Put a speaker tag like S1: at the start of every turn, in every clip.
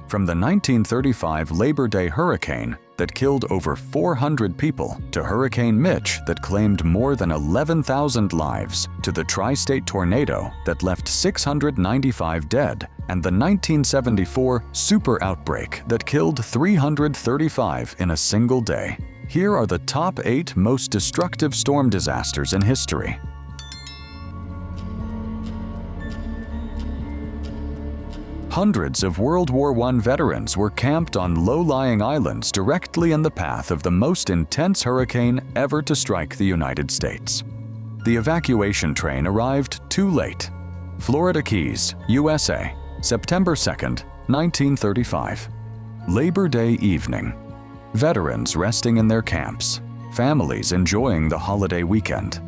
S1: From the 1935 Labor Day hurricane that killed over 400 people to Hurricane Mitch that claimed more than 11,000 lives, to the tri-state tornado that left 695 dead, and the 1974 super outbreak that killed 335 in a single day. Here are the top 8 most destructive storm disasters in history. Hundreds of World War I veterans were camped on low-lying islands directly in the path of the most intense hurricane ever to strike the United States. The evacuation train arrived too late. Florida Keys, USA, September 2, 1935. Labor Day evening. Veterans resting in their camps, families enjoying the holiday weekend.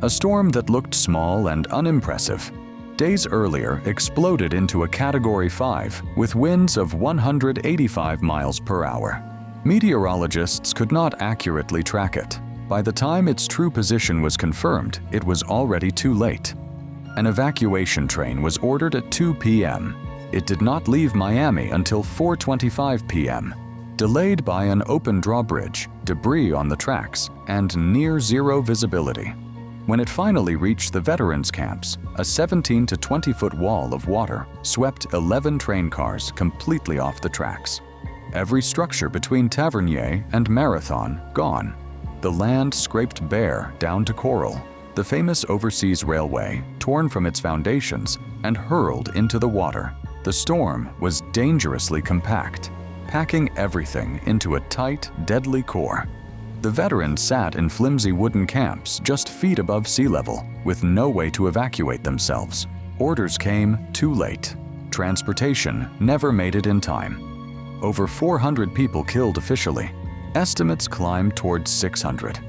S1: A storm that looked small and unimpressive days earlier exploded into a Category 5 with winds of 185 miles per hour. Meteorologists could not accurately track it. By the time its true position was confirmed, it was already too late. An evacuation train was ordered at 2 p.m. It did not leave Miami until 4:25 p.m. Delayed by an open drawbridge, debris on the tracks, and near-zero visibility. When it finally reached the veterans' camps, a 17 to 20-foot wall of water swept 11 train cars completely off the tracks. Every structure between Tavernier and Marathon gone. The land scraped bare down to coral. The famous overseas railway torn from its foundations and hurled into the water. The storm was dangerously compact, packing everything into a tight, deadly core. The veterans sat in flimsy wooden camps just feet above sea level, with no way to evacuate themselves. Orders came too late. Transportation never made it in time. Over 400 people killed officially. Estimates climbed towards 600.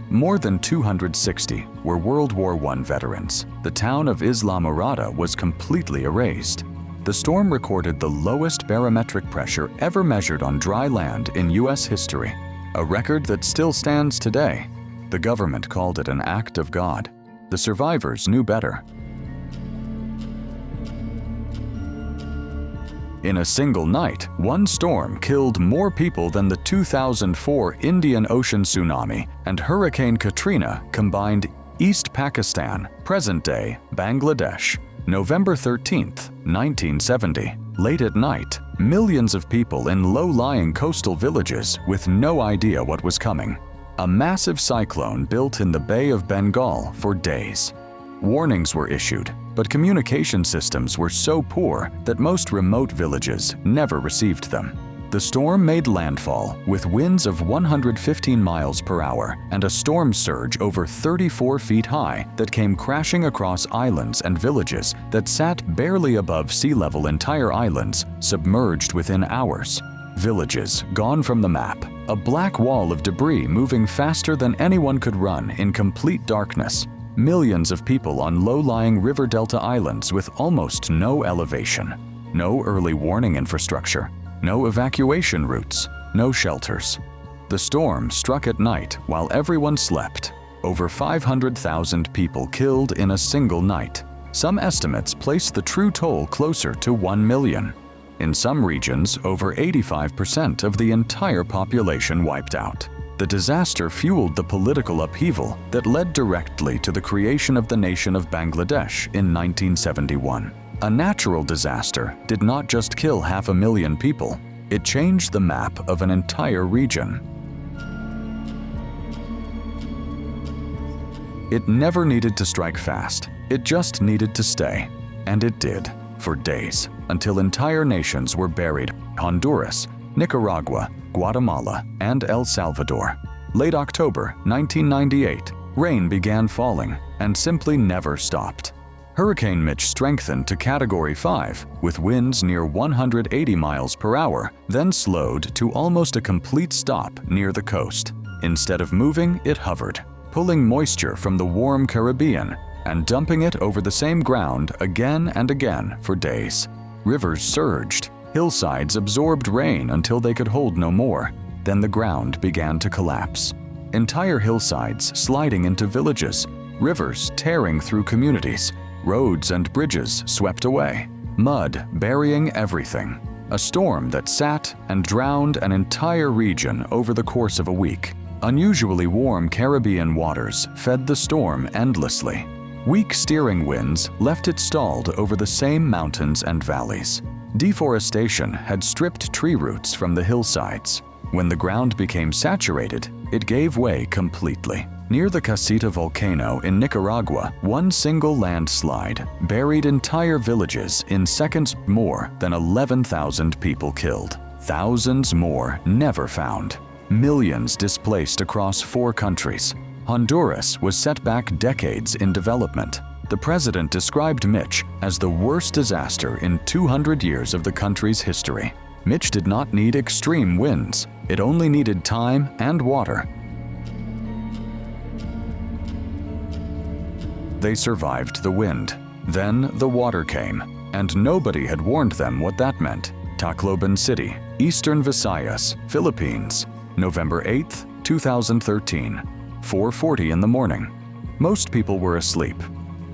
S1: More than 260 were World War I veterans. The town of Islamorada was completely erased. The storm recorded the lowest barometric pressure ever measured on dry land in U.S. history. A record that still stands today. The government called it an act of God. The survivors knew better. In a single night, one storm killed more people than the 2004 Indian Ocean tsunami and Hurricane Katrina combined. East Pakistan, present-day Bangladesh, November 13, 1970. Late at night, millions of people in low-lying coastal villages with no idea what was coming. A massive cyclone built in the Bay of Bengal for days. Warnings were issued, but communication systems were so poor that most remote villages never received them. The storm made landfall with winds of 115 miles per hour and a storm surge over 34 feet high that came crashing across islands and villages that sat barely above sea level. Entire islands submerged within hours. Villages gone from the map. A black wall of debris moving faster than anyone could run in complete darkness. Millions of people on low-lying river delta islands with almost no elevation. No early warning infrastructure. No evacuation routes, no shelters. The storm struck at night while everyone slept. Over 500,000 people killed in a single night. Some estimates place the true toll closer to 1 million. In some regions, over 85% of the entire population wiped out. The disaster fueled the political upheaval that led directly to the creation of the nation of Bangladesh in 1971. A natural disaster did not just kill 500,000 people, it changed the map of an entire region. It never needed to strike fast, it just needed to stay. And it did, for days, until entire nations were buried. Honduras, Nicaragua, Guatemala, and El Salvador. Late October 1998, rain began falling and simply never stopped. Hurricane Mitch strengthened to Category 5 with winds near 180 miles per hour, then slowed to almost a complete stop near the coast. Instead of moving, it hovered, pulling moisture from the warm Caribbean and dumping it over the same ground again and again for days. Rivers surged, hillsides absorbed rain until they could hold no more. Then the ground began to collapse. Entire hillsides sliding into villages, rivers tearing through communities, roads and bridges swept away, mud burying everything. a storm that sat and drowned an entire region over the course of a week. Unusually warm Caribbean waters fed the storm endlessly. Weak steering winds left it stalled over the same mountains and valleys. Deforestation had stripped tree roots from the hillsides. When the ground became saturated, it gave way completely. Near the Casita volcano in Nicaragua, one single landslide buried entire villages in seconds. More than 11,000 people killed. Thousands more never found. Millions displaced across 4 countries. Honduras was set back decades in development. The president described Mitch as the worst disaster in 200 years of the country's history. Mitch did not need extreme winds. It only needed time and water. They survived the wind. Then the water came, and nobody had warned them what that meant. Tacloban City, Eastern Visayas, Philippines, November 8, 2013, 4:40 in the morning. Most people were asleep.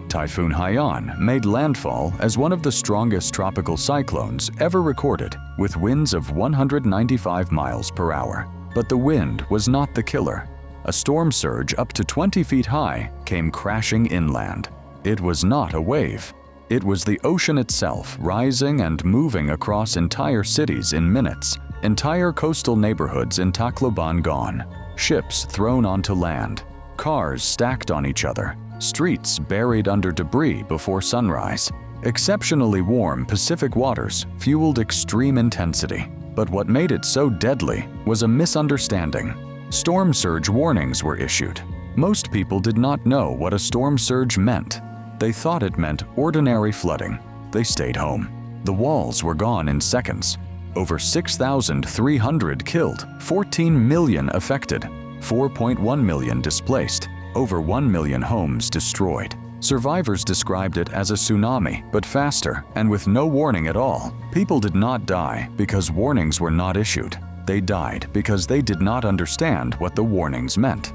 S1: Typhoon Haiyan made landfall as one of the strongest tropical cyclones ever recorded, with winds of 195 miles per hour. But the wind was not the killer. A storm surge up to 20 feet high came crashing inland. It was not a wave. It was the ocean itself rising and moving across entire cities in minutes. Entire coastal neighborhoods in Tacloban gone. Ships thrown onto land. Cars stacked on each other. Streets buried under debris before sunrise. Exceptionally warm Pacific waters fueled extreme intensity. But what made it so deadly was a misunderstanding. Storm surge warnings were issued. Most people did not know what a storm surge meant. They thought it meant ordinary flooding. They stayed home. The walls were gone in seconds. Over 6,300 killed, 14 million affected, 4.1 million displaced, over 1 million homes destroyed. Survivors described it as a tsunami, but faster and with no warning at all. People did not die because warnings were not issued. They died because they did not understand what the warnings meant.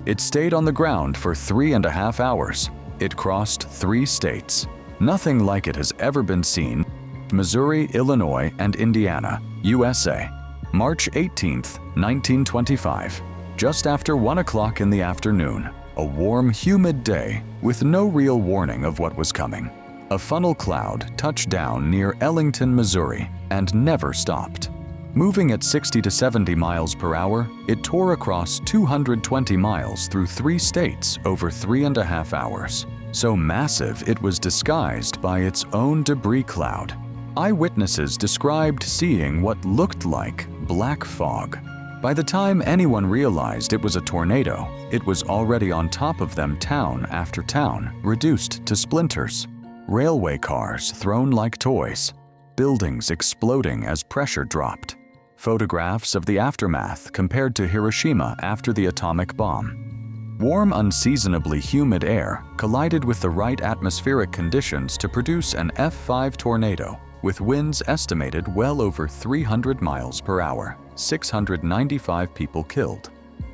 S1: It stayed on the ground for 3.5 hours. It crossed 3 states. Nothing like it has ever been seen. Missouri, Illinois, and Indiana, USA. March 18, 1925. Just after 1 o'clock in the afternoon, a warm, humid day with no real warning of what was coming. A funnel cloud touched down near Ellington, Missouri, and never stopped. Moving at 60 to 70 miles per hour, it tore across 220 miles through 3 states over 3.5 hours. So massive it was disguised by its own debris cloud. Eyewitnesses described seeing what looked like black fog. By the time anyone realized it was a tornado, it was already on top of them, town after town, reduced to splinters. Railway cars thrown like toys. Buildings exploding as pressure dropped. Photographs of the aftermath compared to Hiroshima after the atomic bomb. Warm, unseasonably humid air collided with the right atmospheric conditions to produce an F5 tornado, with winds estimated well over 300 miles per hour, 695 people killed,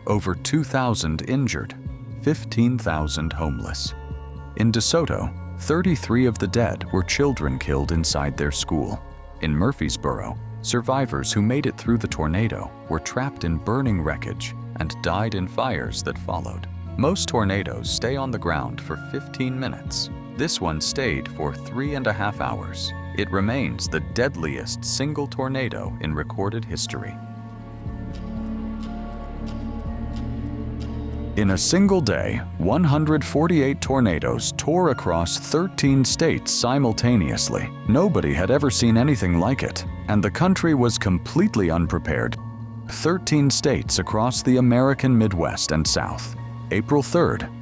S1: over 2,000 injured, 15,000 homeless. In DeSoto, 33 of the dead were children killed inside their school. In Murfreesboro, survivors who made it through the tornado were trapped in burning wreckage and died in fires that followed. Most tornadoes stay on the ground for 15 minutes. This one stayed for 3.5 hours. It remains the deadliest single tornado in recorded history. In a single day, 148 tornadoes tore across 13 states simultaneously. Nobody had ever seen anything like it, and the country was completely unprepared. 13 states across the American Midwest and South. April 3,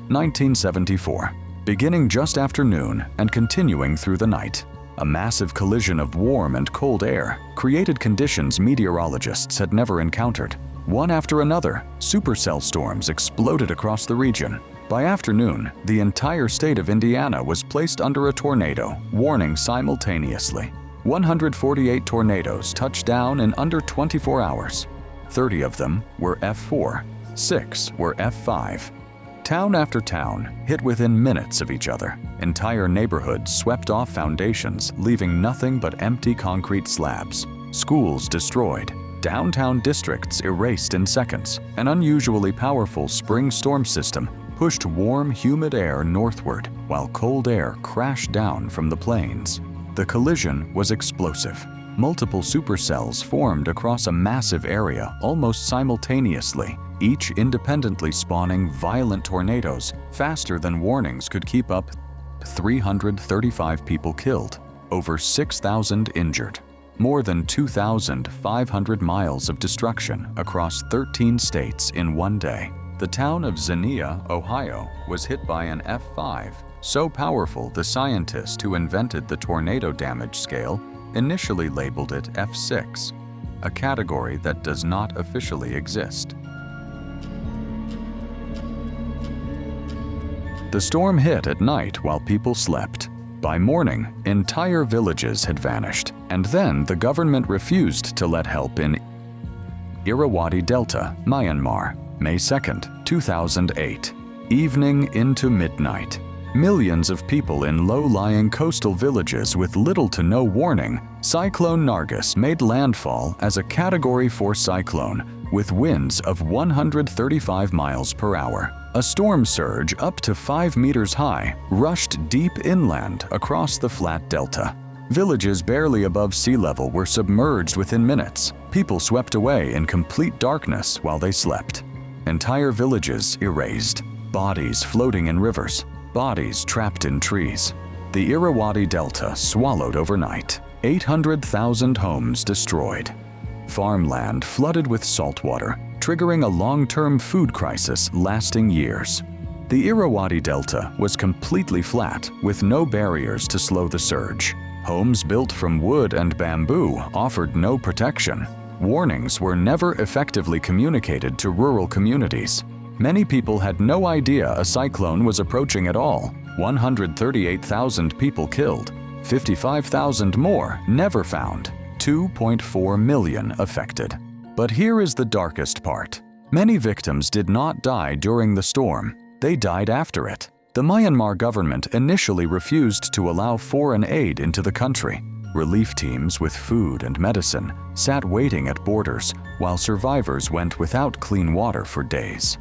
S1: 1974. Beginning just after noon and continuing through the night. A massive collision of warm and cold air created conditions meteorologists had never encountered. One after another, supercell storms exploded across the region. By afternoon, the entire state of Indiana was placed under a tornado warning simultaneously. 148 tornadoes touched down in under 24 hours. 30 of them were F4, 6 were F5. Town after town hit within minutes of each other. Entire neighborhoods swept off foundations, leaving nothing but empty concrete slabs. Schools destroyed. Downtown districts erased in seconds. An unusually powerful spring storm system pushed warm, humid air northward, while cold air crashed down from the plains. The collision was explosive. Multiple supercells formed across a massive area almost simultaneously, each independently spawning violent tornadoes faster than warnings could keep up. 335 people killed, over 6,000 injured. More than 2,500 miles of destruction across 13 states in one day. The town of Xenia, Ohio, was hit by an F5, so powerful the scientist who invented the tornado damage scale initially labeled it F6, a category that does not officially exist. The storm hit at night while people slept. By morning, entire villages had vanished, and then the government refused to let help in Irrawaddy Delta, Myanmar, May 2, 2008. Evening into midnight. Millions of people in low-lying coastal villages with little to no warning, Cyclone Nargis made landfall as a Category 4 cyclone with winds of 135 miles per hour. A storm surge up to 5 meters high rushed deep inland across the flat delta. Villages barely above sea level were submerged within minutes. People swept away in complete darkness while they slept. Entire villages erased. Bodies floating in rivers. Bodies trapped in trees. The Irrawaddy Delta swallowed overnight. 800,000 homes destroyed. Farmland flooded with salt water, triggering a long-term food crisis lasting years. The Irrawaddy Delta was completely flat, with no barriers to slow the surge. Homes built from wood and bamboo offered no protection. Warnings were never effectively communicated to rural communities. Many people had no idea a cyclone was approaching at all. 138,000 people killed. 55,000 more never found. 2.4 million affected. But here is the darkest part. Many victims did not die during the storm. They died after it. The Myanmar government initially refused to allow foreign aid into the country. Relief teams with food and medicine sat waiting at borders while survivors went without clean water for days.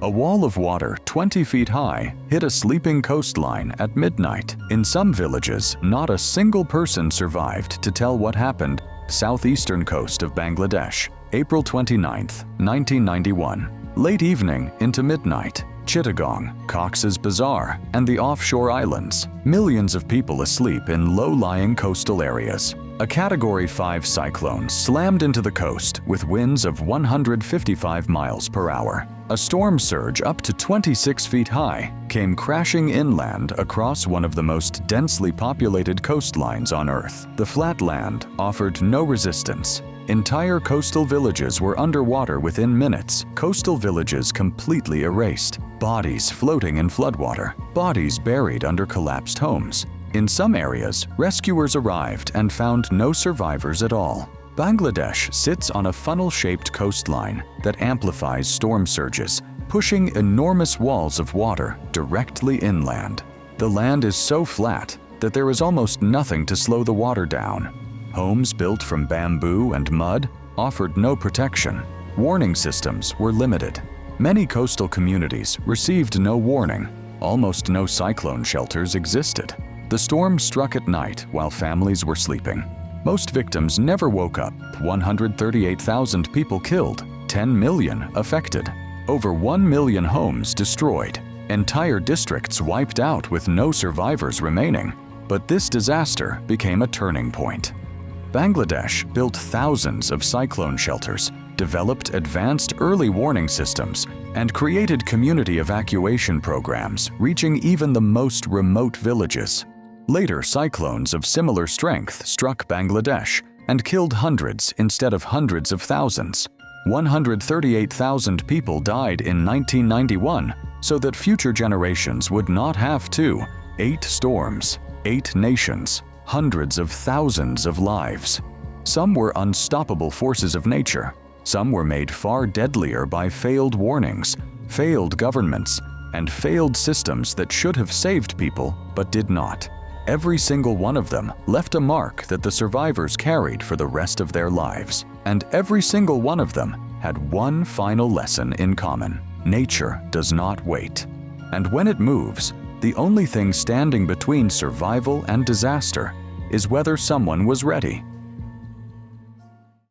S1: A wall of water 20 feet high hit a sleeping coastline at midnight. In some villages, not a single person survived to tell what happened. Southeastern coast of Bangladesh, April 29, 1991. Late evening into midnight. Chittagong, Cox's Bazar, and the offshore islands. Millions of people asleep in low-lying coastal areas. A Category 5 cyclone slammed into the coast with winds of 155 miles per hour. A storm surge up to 26 feet high came crashing inland across one of the most densely populated coastlines on Earth. The flat land offered no resistance. Entire coastal villages were underwater within minutes. Coastal villages completely erased. Bodies floating in floodwater. Bodies buried under collapsed homes. In some areas, rescuers arrived and found no survivors at all. Bangladesh sits on a funnel-shaped coastline that amplifies storm surges, pushing enormous walls of water directly inland. The land is so flat that there is almost nothing to slow the water down. Homes built from bamboo and mud offered no protection. Warning systems were limited. Many coastal communities received no warning. Almost no cyclone shelters existed. The storm struck at night while families were sleeping. Most victims never woke up. 138,000 people killed, 10 million affected. Over 1 million homes destroyed. Entire districts wiped out with no survivors remaining. But this disaster became a turning point. Bangladesh built thousands of cyclone shelters, developed advanced early warning systems, and created community evacuation programs reaching even the most remote villages. Later cyclones of similar strength struck Bangladesh and killed hundreds instead of hundreds of thousands. 138,000 people died in 1991 so that future generations would not have to. 8 storms, 8 nations, hundreds of thousands of lives. Some were unstoppable forces of nature. Some were made far deadlier by failed warnings, failed governments, and failed systems that should have saved people but did not. Every single one of them left a mark that the survivors carried for the rest of their lives. And every single one of them had one final lesson in common: nature does not wait. And when it moves, the only thing standing between survival and disaster is whether someone was ready.